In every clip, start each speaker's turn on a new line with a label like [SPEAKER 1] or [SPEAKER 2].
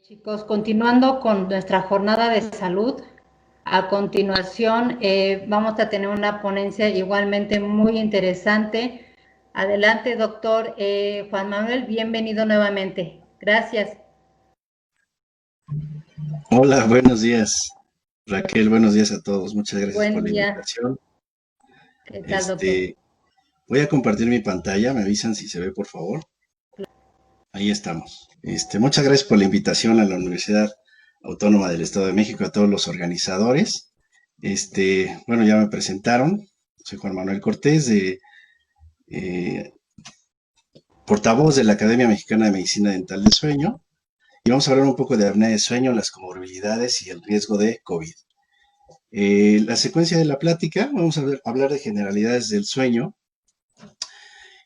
[SPEAKER 1] Chicos, continuando con nuestra jornada de salud, a continuación vamos a tener una ponencia igualmente muy interesante. Adelante, doctor Juan Manuel, bienvenido nuevamente. Gracias.
[SPEAKER 2] Hola, buenos días, Raquel, buenos días a todos. Muchas gracias por
[SPEAKER 1] Buen
[SPEAKER 2] la
[SPEAKER 1] día.
[SPEAKER 2] invitación.
[SPEAKER 1] ¿Qué tal, doctor?
[SPEAKER 2] Este, Voy a compartir mi pantalla, me avisan si se ve, por favor. Ahí estamos. Muchas gracias por la invitación a la Universidad Autónoma del Estado de México, a todos los organizadores. Bueno, ya me presentaron. Soy Juan Manuel Cortés, eh, portavoz de la Academia Mexicana de Medicina Dental de Sueño. Y vamos a hablar un poco de apnea de sueño, las comorbilidades y el riesgo de COVID. La secuencia de la plática, vamos a hablar de generalidades del sueño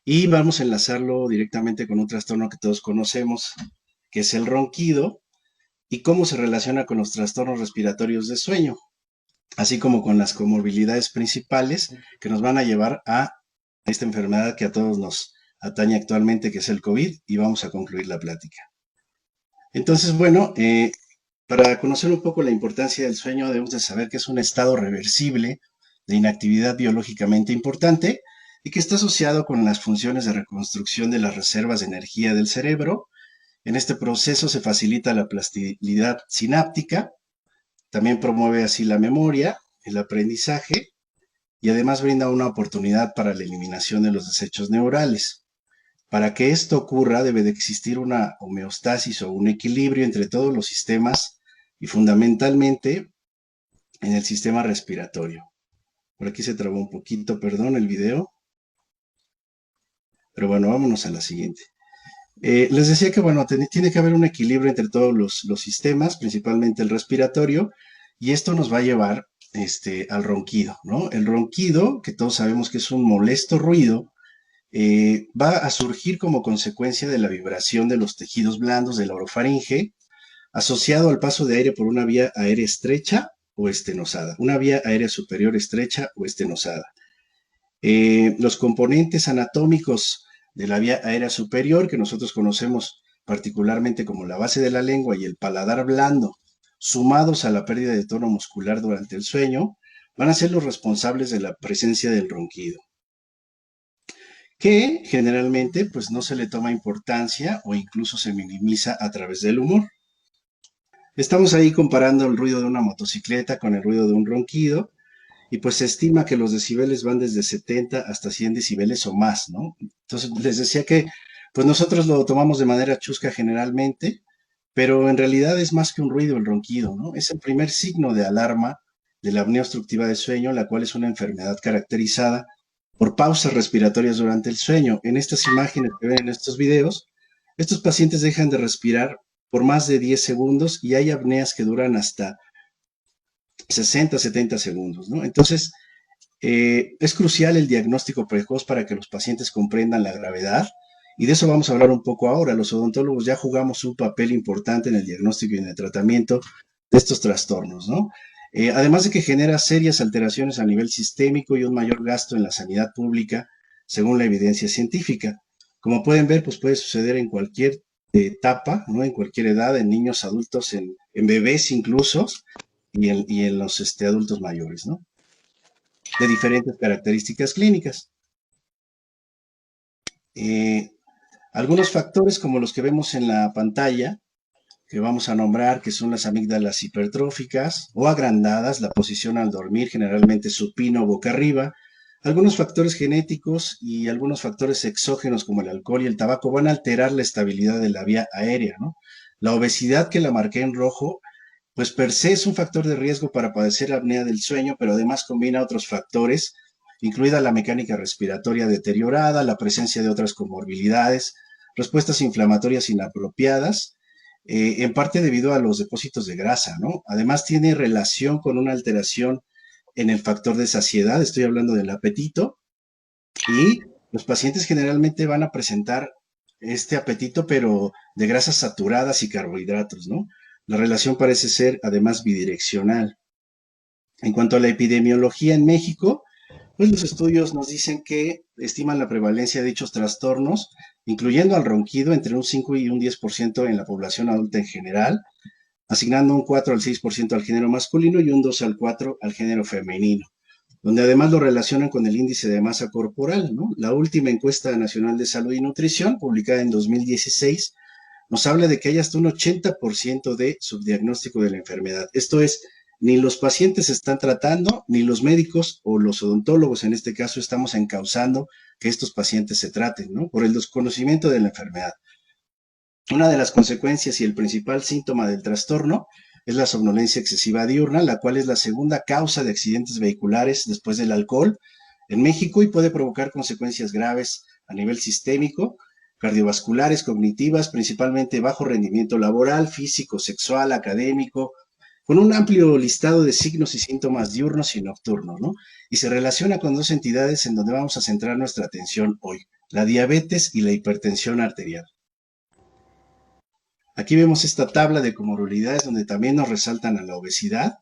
[SPEAKER 2] y vamos a enlazarlo directamente con un trastorno que todos conocemos, que es el ronquido, y cómo se relaciona con los trastornos respiratorios de sueño, así como con las comorbilidades principales que nos van a llevar a esta enfermedad que a todos nos atañe actualmente, que es el COVID, y vamos a concluir la plática. Entonces, bueno, para conocer un poco la importancia del sueño, debemos de saber que es un estado reversible de inactividad biológicamente importante y que está asociado con las funciones de reconstrucción de las reservas de energía del cerebro. En este proceso se facilita la plasticidad sináptica, también promueve así la memoria, el aprendizaje y además brinda una oportunidad para la eliminación de los desechos neurales. Para que esto ocurra debe de existir una homeostasis o un equilibrio entre todos los sistemas y fundamentalmente en el sistema respiratorio. Por aquí se trabó un poquito, perdón, el video. Pero bueno, vámonos a la siguiente. Les decía que, bueno, tiene que haber un equilibrio entre todos los sistemas, principalmente el respiratorio, y esto nos va a llevar al ronquido, ¿no? El ronquido, que todos sabemos que es un molesto ruido, va a surgir como consecuencia de la vibración de los tejidos blandos de la orofaringe, asociado al paso de aire por una vía aérea estrecha o estenosada, una vía aérea superior estrecha o estenosada. Los componentes anatómicos de la vía aérea superior, que nosotros conocemos particularmente como la base de la lengua y el paladar blando, sumados a la pérdida de tono muscular durante el sueño, van a ser los responsables de la presencia del ronquido, que generalmente pues no se le toma importancia o incluso se minimiza a través del humor. Estamos ahí comparando el ruido de una motocicleta con el ruido de un ronquido, y pues se estima que los decibeles van desde 70 hasta 100 decibeles o más, ¿no? Entonces les decía que pues nosotros lo tomamos de manera chusca generalmente, pero en realidad es más que un ruido el ronquido, ¿no? Es el primer signo de alarma de la apnea obstructiva de sueño, la cual es una enfermedad caracterizada por pausas respiratorias durante el sueño. En estas imágenes que ven en estos videos, estos pacientes dejan de respirar por más de 10 segundos y hay apneas que duran hasta 60, 70 segundos, ¿no? Entonces, es crucial el diagnóstico precoz para que los pacientes comprendan la gravedad, y de eso vamos a hablar un poco ahora. Los odontólogos ya jugamos un papel importante en el diagnóstico y en el tratamiento de estos trastornos, ¿no? Además de que genera serias alteraciones a nivel sistémico y un mayor gasto en la sanidad pública, según la evidencia científica. Como pueden ver, pues puede suceder en cualquier etapa, ¿no? En cualquier edad, en niños, adultos, en bebés incluso, y en los adultos mayores, ¿no? De diferentes características clínicas. Eh, Algunos factores como los que vemos en la pantalla, que vamos a nombrar, que son las amígdalas hipertróficas o agrandadas, la posición al dormir, generalmente supino o boca arriba, algunos factores genéticos y algunos factores exógenos como el alcohol y el tabaco van a alterar la estabilidad de la vía aérea, ¿no? La obesidad, que la marqué en rojo, pues per se es un factor de riesgo para padecer apnea del sueño, pero además combina otros factores, incluida la mecánica respiratoria deteriorada, la presencia de otras comorbilidades, respuestas inflamatorias inapropiadas, en parte debido a los depósitos de grasa, ¿no? Además tiene relación con una alteración en el factor de saciedad, estoy hablando del apetito, y los pacientes generalmente van a presentar este apetito, pero de grasas saturadas y carbohidratos, ¿no? La relación parece ser además bidireccional. En cuanto a la epidemiología en México, Pues los estudios nos dicen que estiman la prevalencia de dichos trastornos, incluyendo al ronquido, entre un 5 y un 10% en la población adulta en general, asignando un 4 al 6% al género masculino y un 2 al 4 al género femenino, donde además lo relacionan con el índice de masa corporal, ¿no? La última encuesta nacional de salud y nutrición, publicada en 2016, nos habla de que hay hasta un 80% de subdiagnóstico de la enfermedad. Esto es, ni los pacientes se están tratando, ni los médicos o los odontólogos en este caso estamos encauzando que estos pacientes se traten, ¿no? Por el desconocimiento de la enfermedad. Una de las consecuencias y el principal síntoma del trastorno es la somnolencia excesiva diurna, la cual es la segunda causa de accidentes vehiculares después del alcohol en México y puede provocar consecuencias graves a nivel sistémico, cardiovasculares, cognitivas, principalmente bajo rendimiento laboral, físico, sexual, académico, con un amplio listado de signos y síntomas diurnos y nocturnos, ¿no? Y se relaciona con dos entidades en donde vamos a centrar nuestra atención hoy, la diabetes y la hipertensión arterial. Aquí vemos esta tabla de comorbilidades donde también nos resaltan a la obesidad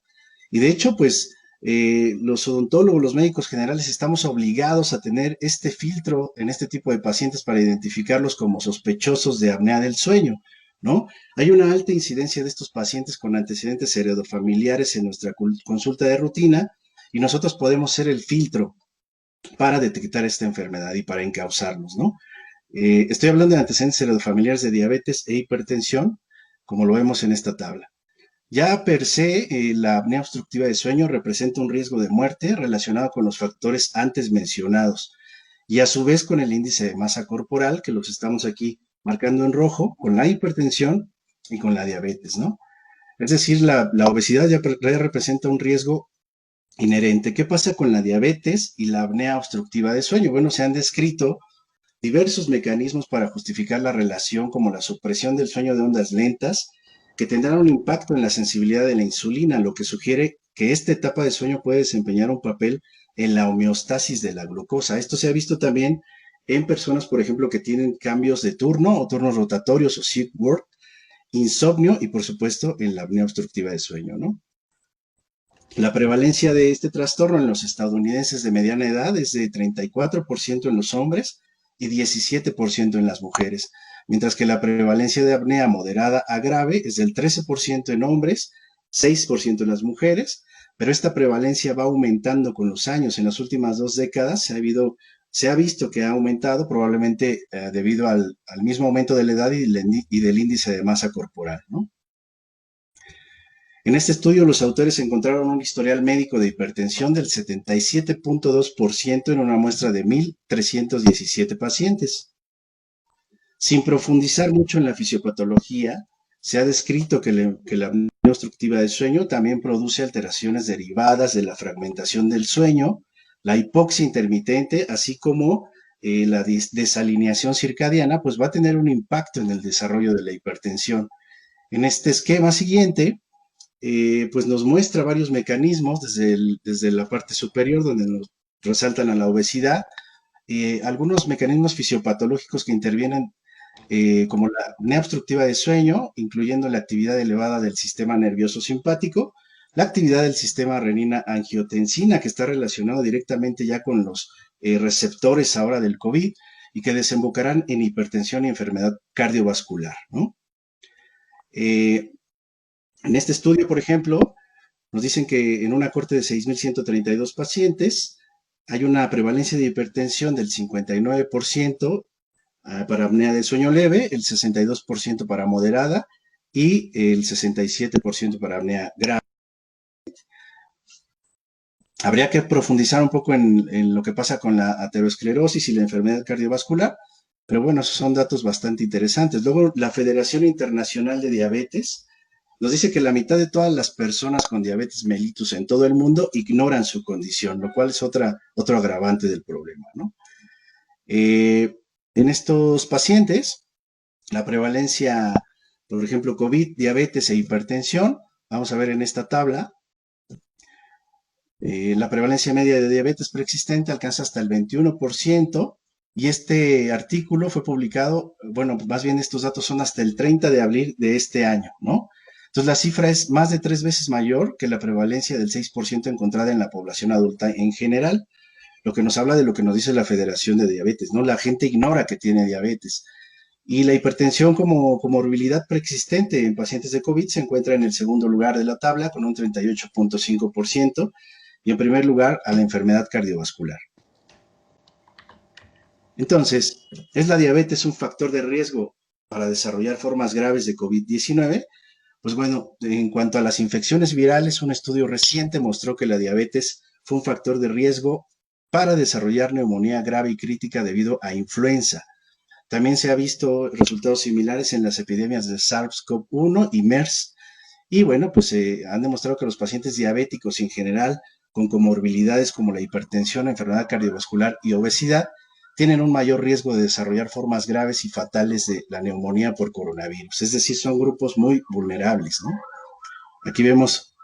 [SPEAKER 2] y de hecho, pues los odontólogos, los médicos generales estamos obligados a tener este filtro en este tipo de pacientes para identificarlos como sospechosos de apnea del sueño, ¿no? Hay una alta incidencia de estos pacientes con antecedentes heredofamiliares en nuestra consulta de rutina y nosotros podemos ser el filtro para detectar esta enfermedad y para encauzarlos, ¿no? Estoy hablando de antecedentes heredofamiliares de diabetes e hipertensión, como lo vemos en esta tabla. Ya per se, la apnea obstructiva de sueño representa un riesgo de muerte relacionado con los factores antes mencionados y a su vez con el índice de masa corporal, que los estamos aquí marcando en rojo, con la hipertensión y con la diabetes, ¿no? Es decir, la obesidad ya representa un riesgo inherente. ¿Qué pasa con la diabetes y la apnea obstructiva de sueño? Bueno, se han descrito diversos mecanismos para justificar la relación, como la supresión del sueño de ondas lentas, que tendrán un impacto en la sensibilidad de la insulina, lo que sugiere que esta etapa de sueño puede desempeñar un papel en la homeostasis de la glucosa. Esto se ha visto también en personas, por ejemplo, que tienen cambios de turno o turnos rotatorios o shift work, insomnio y, por supuesto, en la apnea obstructiva de sueño, ¿no? La prevalencia de este trastorno en los estadounidenses de mediana edad es de 34% en los hombres y 17% en las mujeres, mientras que la prevalencia de apnea moderada a grave es del 13% en hombres, 6% en las mujeres, pero esta prevalencia va aumentando con los años. En las últimas 2 décadas se ha visto que ha aumentado probablemente debido al mismo aumento de la edad y del índice de masa corporal, ¿no? En este estudio, los autores encontraron un historial médico de hipertensión del 77.2% en una muestra de 1.317 pacientes. Sin profundizar mucho en la fisiopatología, se ha descrito que la apnea obstructiva del sueño también produce alteraciones derivadas de la fragmentación del sueño, la hipoxia intermitente, así como la desalineación circadiana, pues va a tener un impacto en el desarrollo de la hipertensión. En este esquema siguiente, pues nos muestra varios mecanismos desde la parte superior, donde nos resaltan a la obesidad, algunos mecanismos fisiopatológicos que intervienen como la apnea obstructiva de sueño, incluyendo la actividad elevada del sistema nervioso simpático, la actividad del sistema renina-angiotensina, que está relacionado directamente ya con los receptores ahora del COVID y que desembocarán en hipertensión y enfermedad cardiovascular, ¿no? En este estudio, por ejemplo, nos dicen que en una corte de 6.132 pacientes hay una prevalencia de hipertensión del 59% para apnea de sueño leve, el 62% para moderada y el 67% para apnea grave. Habría que profundizar un poco en lo que pasa con la aterosclerosis y la enfermedad cardiovascular, pero bueno, esos son datos bastante interesantes. Luego, la Federación Internacional de Diabetes nos dice que la mitad de todas las personas con diabetes mellitus en todo el mundo ignoran su condición, lo cual es otro agravante del problema, ¿no? En estos pacientes, la prevalencia, por ejemplo, COVID, diabetes e hipertensión, vamos a ver en esta tabla, la prevalencia media de diabetes preexistente alcanza hasta el 21%, y este artículo fue publicado, bueno, más bien estos datos son hasta el 30 de abril de este año, ¿no? Entonces la cifra es más de 3 veces mayor que la prevalencia del 6% encontrada en la población adulta en general. lo que nos habla de lo que nos dice la Federación de Diabetes, ¿no? La gente ignora que tiene diabetes. Y la hipertensión como comorbilidad preexistente en pacientes de COVID se encuentra en el segundo lugar de la tabla con un 38.5% y en primer lugar a la enfermedad cardiovascular. Entonces, ¿es la diabetes un factor de riesgo para desarrollar formas graves de COVID-19? Pues bueno, en cuanto a las infecciones virales, un estudio reciente mostró que la diabetes fue un factor de riesgo para desarrollar neumonía grave y crítica debido a influenza. También se ha visto resultados similares en las epidemias de SARS-CoV-1 y MERS. Y bueno, pues han demostrado que los pacientes diabéticos en general con comorbilidades como la hipertensión, enfermedad cardiovascular y obesidad tienen un mayor riesgo de desarrollar formas graves y fatales de la neumonía por coronavirus. Es decir, son grupos muy vulnerables, ¿no? Aquí vemos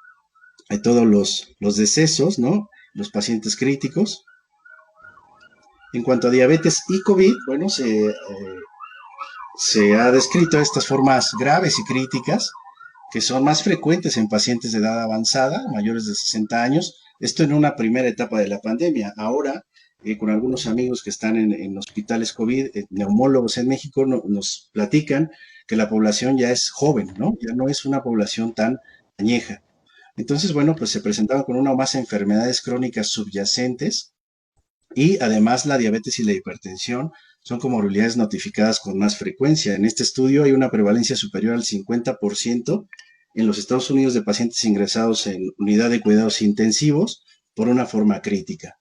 [SPEAKER 2] todos los decesos, ¿no? Los pacientes críticos. En cuanto a diabetes y COVID, bueno, se ha descrito estas formas graves y críticas que son más frecuentes en pacientes de edad avanzada, mayores de 60 años, esto en una primera etapa de la pandemia. Ahora, con algunos amigos que están en hospitales COVID, neumólogos en México, nos platican que la población ya es joven, ¿no? Ya no es una población tan añeja. Entonces, bueno, pues se presentaban con una o más enfermedades crónicas subyacentes y además la diabetes y la hipertensión son comorbilidades notificadas con más frecuencia. En este estudio hay una prevalencia superior al 50% en los Estados Unidos de pacientes ingresados en unidad de cuidados intensivos por una forma crítica.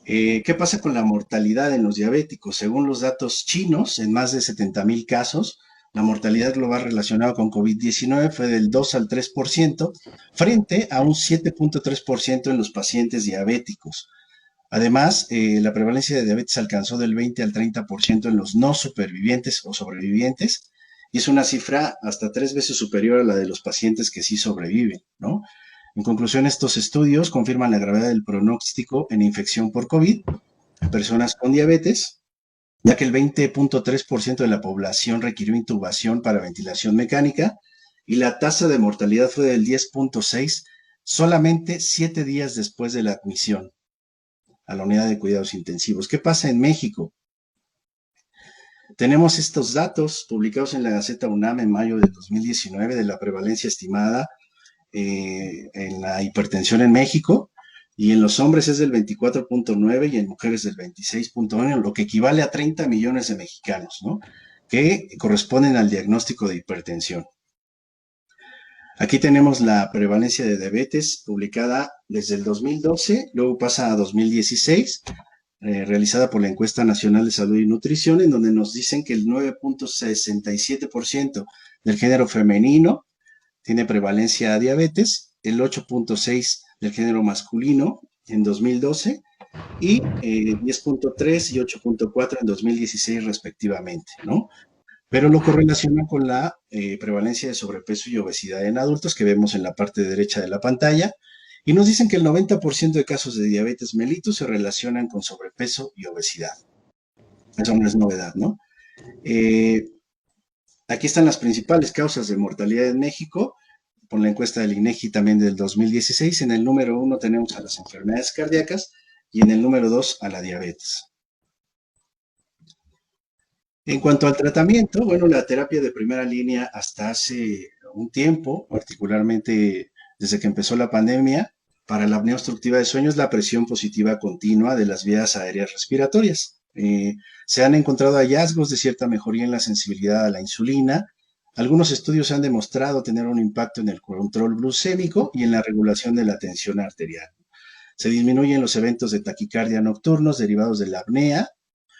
[SPEAKER 2] ¿Qué pasa con la mortalidad en los diabéticos? Según los datos chinos, en más de 70,000 casos, la mortalidad global relacionada con COVID-19 fue del 2 al 3%, frente a un 7.3% en los pacientes diabéticos. Además, la prevalencia de diabetes alcanzó del 20 al 30% en los no supervivientes o sobrevivientes, y es una cifra hasta 3 veces superior a la de los pacientes que sí sobreviven, ¿no? En conclusión, estos estudios confirman la gravedad del pronóstico en infección por COVID en personas con diabetes, ya que el 20.3% de la población requirió intubación para ventilación mecánica y la tasa de mortalidad fue del 10.6 solamente 7 días después de la admisión a la unidad de cuidados intensivos. ¿Qué pasa en México? Tenemos estos datos publicados en la Gaceta UNAM en mayo de 2019 de la prevalencia estimada en la hipertensión en México, y en los hombres es del 24.9 y en mujeres del 26.1, lo que equivale a 30 millones de mexicanos, ¿no? Que corresponden al diagnóstico de hipertensión. Aquí tenemos la prevalencia de diabetes publicada desde el 2012, luego pasa a 2016, realizada por la Encuesta Nacional de Salud y Nutrición, en donde nos dicen que el 9.67% del género femenino tiene prevalencia a diabetes, el 8.6% del género masculino en 2012 y 10.3 y 8.4 en 2016 respectivamente, ¿no? Pero lo correlaciona con la prevalencia de sobrepeso y obesidad en adultos que vemos en la parte derecha de la pantalla, y nos dicen que el 90% de casos de diabetes mellitus se relacionan con sobrepeso y obesidad. Eso no es novedad, ¿no? Aquí están las principales causas de mortalidad en México, por la encuesta del INEGI también del 2016. En el número 1 tenemos a las enfermedades cardíacas y en el número 2 a la diabetes. En cuanto al tratamiento, bueno, la terapia de primera línea hasta hace un tiempo, particularmente desde que empezó la pandemia, para la apnea obstructiva de sueño es la presión positiva continua de las vías aéreas respiratorias. Se han encontrado hallazgos de cierta mejoría en la sensibilidad a la insulina. Algunos estudios han demostrado tener un impacto en el control glucémico y en la regulación de la tensión arterial. Se disminuyen los eventos de taquicardia nocturnos derivados de la apnea,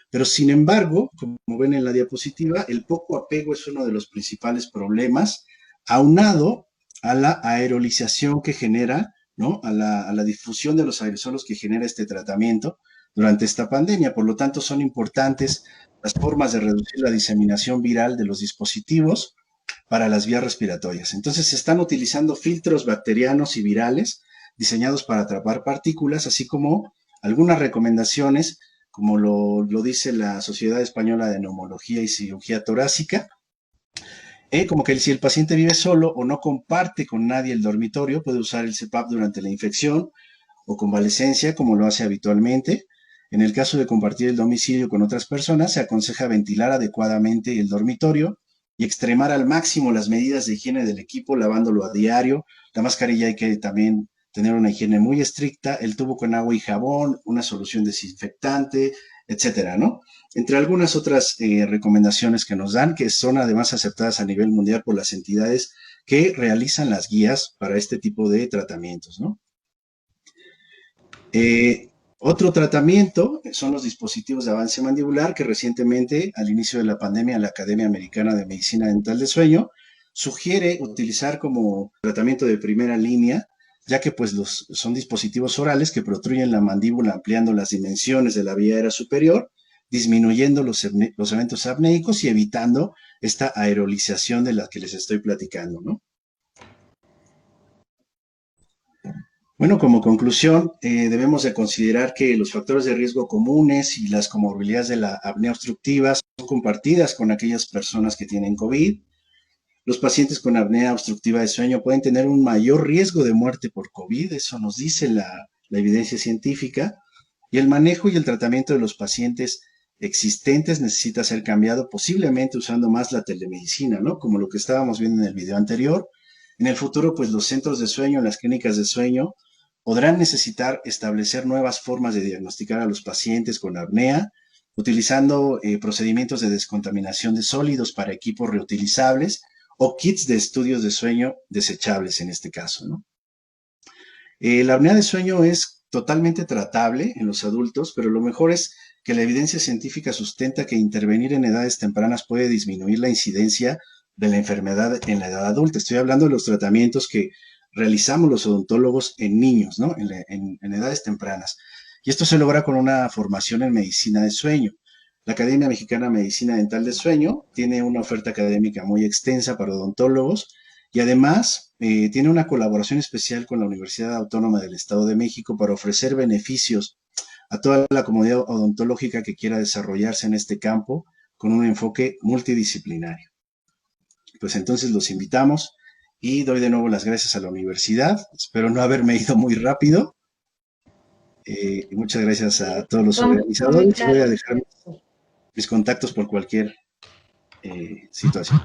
[SPEAKER 2] pero sin embargo, como ven en la diapositiva, el poco apego es uno de los principales problemas, aunado a la aerolización que genera, ¿no? A la difusión de los aerosolos que genera este tratamiento durante esta pandemia. Por lo tanto, son importantes las formas de reducir la diseminación viral de los dispositivos para las vías respiratorias. Entonces, se están utilizando filtros bacterianos y virales diseñados para atrapar partículas, así como algunas recomendaciones, como lo dice la Sociedad Española de Neumología y Cirugía Torácica, como que si el paciente vive solo o no comparte con nadie el dormitorio, puede usar el CPAP durante la infección, o convalecencia, como lo hace habitualmente. En el caso de compartir el domicilio con otras personas, se aconseja ventilar adecuadamente el dormitorio y extremar al máximo las medidas de higiene del equipo, lavándolo a diario. La mascarilla hay que también tener una higiene muy estricta, el tubo con agua y jabón, una solución desinfectante, etcétera, ¿no? Entre algunas otras recomendaciones que nos dan, que son además aceptadas a nivel mundial por las entidades que realizan las guías para este tipo de tratamientos, ¿no? Otro tratamiento son los dispositivos de avance mandibular que recientemente, al inicio de la pandemia, la Academia Americana de Medicina Dental de Sueño sugiere utilizar como tratamiento de primera línea, ya que pues son dispositivos orales que protruyen la mandíbula ampliando las dimensiones de la vía aérea superior, disminuyendo los eventos apnéicos y evitando esta aerolización de la que les estoy platicando, ¿no? Bueno, como conclusión, debemos de considerar que los factores de riesgo comunes y las comorbilidades de la apnea obstructiva son compartidas con aquellas personas que tienen COVID. Los pacientes con apnea obstructiva de sueño pueden tener un mayor riesgo de muerte por COVID, eso nos dice la evidencia científica, y el manejo y el tratamiento de los pacientes existentes necesita ser cambiado, posiblemente usando más la telemedicina, ¿no? Como lo que estábamos viendo en el video anterior. En el futuro, pues los centros de sueño, las clínicas de sueño, podrán necesitar establecer nuevas formas de diagnosticar a los pacientes con apnea, utilizando procedimientos de descontaminación de sólidos para equipos reutilizables o kits de estudios de sueño desechables en este caso, ¿no? La apnea de sueño es totalmente tratable en los adultos, pero lo mejor es que la evidencia científica sustenta que intervenir en edades tempranas puede disminuir la incidencia de la enfermedad en la edad adulta. Estoy hablando de los tratamientos que realizamos los odontólogos en niños, ¿no? En edades tempranas. Y esto se logra con una formación en medicina de sueño. La Academia Mexicana de Medicina Dental de Sueño tiene una oferta académica muy extensa para odontólogos y además tiene una colaboración especial con la Universidad Autónoma del Estado de México para ofrecer beneficios a toda la comunidad odontológica que quiera desarrollarse en este campo con un enfoque multidisciplinario. Pues entonces los invitamos y doy de nuevo las gracias a la universidad. Espero no haberme ido muy rápido. Y muchas gracias a todos los
[SPEAKER 1] Fue muy
[SPEAKER 2] organizadores. Voy a
[SPEAKER 1] claro.
[SPEAKER 2] dejar mis contactos por cualquier situación.